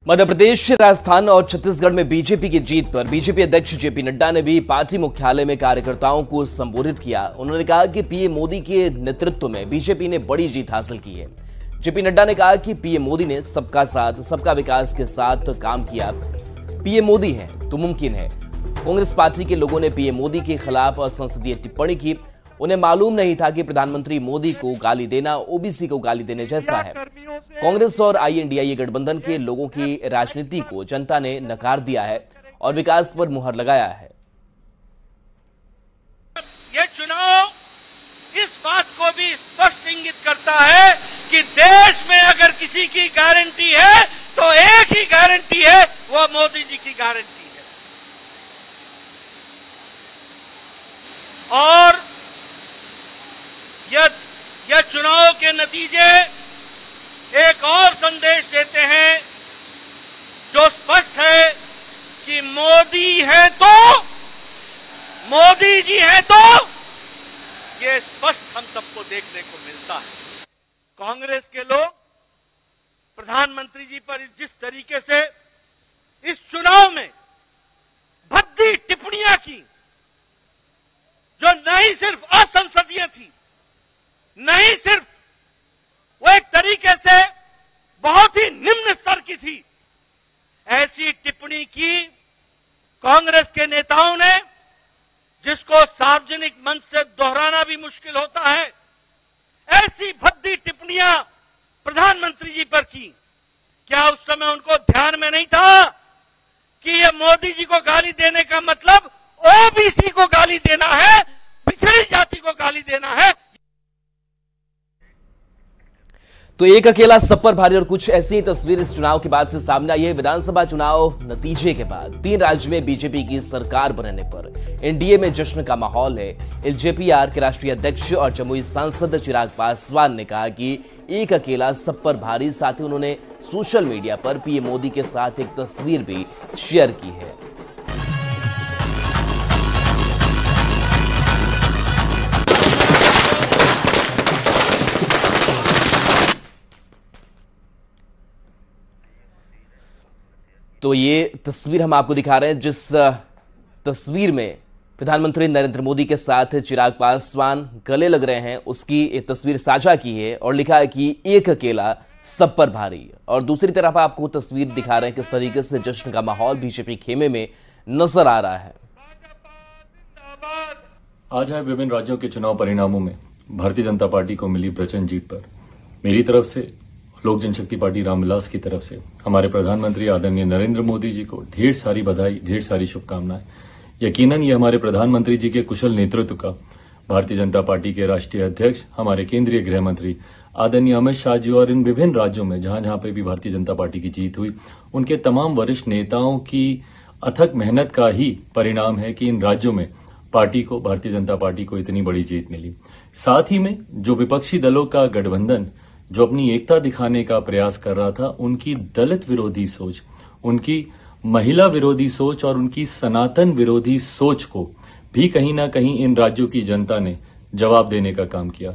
मध्य प्रदेश, राजस्थान और छत्तीसगढ़ में बीजेपी की जीत पर बीजेपी अध्यक्ष जेपी नड्डा ने भी पार्टी मुख्यालय में कार्यकर्ताओं को संबोधित किया। उन्होंने कहा कि पीएम मोदी के नेतृत्व में बीजेपी ने बड़ी जीत हासिल की है। जेपी नड्डा ने कहा कि पीएम मोदी ने सबका साथ, सबका विकास के साथ काम किया। पीएम मोदी है तो मुमकिन है। कांग्रेस पार्टी के लोगों ने पीएम मोदी के खिलाफ असंसदीय टिप्पणी की। उन्हें मालूम नहीं था कि प्रधानमंत्री मोदी को गाली देना ओबीसी को गाली देने जैसा है। कांग्रेस और आईएनडीआई गठबंधन के लोगों की राजनीति को जनता ने नकार दिया है और विकास पर मुहर लगाया है। यह चुनाव इस बात को भी स्पष्ट इंगित करता है कि देश में अगर किसी की गारंटी है तो एक ही गारंटी है, वो मोदी जी की गारंटी है। और यह चुनाव के नतीजे एक और संदेश देते हैं जो स्पष्ट है कि मोदी जी है तो ये स्पष्ट हम सबको देखने को मिलता है। कांग्रेस के लोग प्रधानमंत्री जी पर जिस तरीके से इस चुनाव में भद्दी टिप्पणियां की, जो नहीं सिर्फ असंसदीय थी, नहीं सिर्फ वो एक तरीके से बहुत ही निम्न स्तर की थी, ऐसी टिप्पणी की कांग्रेस के नेताओं ने, जिसको सार्वजनिक मंच से दोहराना भी मुश्किल होता है, ऐसी भद्दी टिप्पणियां प्रधानमंत्री जी पर की। क्या उस समय उनको ध्यान में नहीं था कि ये मोदी जी को गाली देने का मतलब ओबीसी को गाली देना है, पिछड़ी जाति को गाली देना है? तो एक अकेला सब पर भारी और कुछ ऐसी ही तस्वीर इस चुनाव के बाद से सामने आई है। विधानसभा चुनाव नतीजे के बाद 3 राज्य में बीजेपी की सरकार बनने पर एनडीए में जश्न का माहौल है। एलजेपीआर के राष्ट्रीय अध्यक्ष और जमुई सांसद चिराग पासवान ने कहा कि एक अकेला सब पर भारी। साथ ही उन्होंने सोशल मीडिया पर पीएम मोदी के साथ एक तस्वीर भी शेयर की है। तो ये तस्वीर हम आपको दिखा रहे हैं, जिस तस्वीर में प्रधानमंत्री नरेंद्र मोदी के साथ चिराग पासवान गले लग रहे हैं, उसकी एक तस्वीर साझा की है और लिखा है कि एक अकेला सब पर भारी। और दूसरी तरफ आपको तस्वीर दिखा रहे हैं किस तरीके से जश्न का माहौल बीजेपी खेमे में नजर आ रहा है। आज है विभिन्न राज्यों के चुनाव परिणामों में भारतीय जनता पार्टी को मिली प्रचंड जीत पर मेरी तरफ से, लोक जनशक्ति पार्टी रामविलास की तरफ से हमारे प्रधानमंत्री आदरणीय नरेंद्र मोदी जी को ढेर सारी बधाई, ढेर सारी शुभकामनाएं। यकीनन ये हमारे प्रधानमंत्री जी के कुशल नेतृत्व का, भारतीय जनता पार्टी के राष्ट्रीय अध्यक्ष, हमारे केंद्रीय गृह मंत्री आदरणीय अमित शाह जी और इन विभिन्न राज्यों में जहां जहां पे भी भारतीय जनता पार्टी की जीत हुई, उनके तमाम वरिष्ठ नेताओं की अथक मेहनत का ही परिणाम है कि इन राज्यों में पार्टी को, भारतीय जनता पार्टी को इतनी बड़ी जीत मिली। साथ ही में जो विपक्षी दलों का गठबंधन जो अपनी एकता दिखाने का प्रयास कर रहा था, उनकी दलित विरोधी सोच, उनकी महिला विरोधी सोच और उनकी सनातन विरोधी सोच को भी कहीं ना कहीं इन राज्यों की जनता ने जवाब देने का काम किया।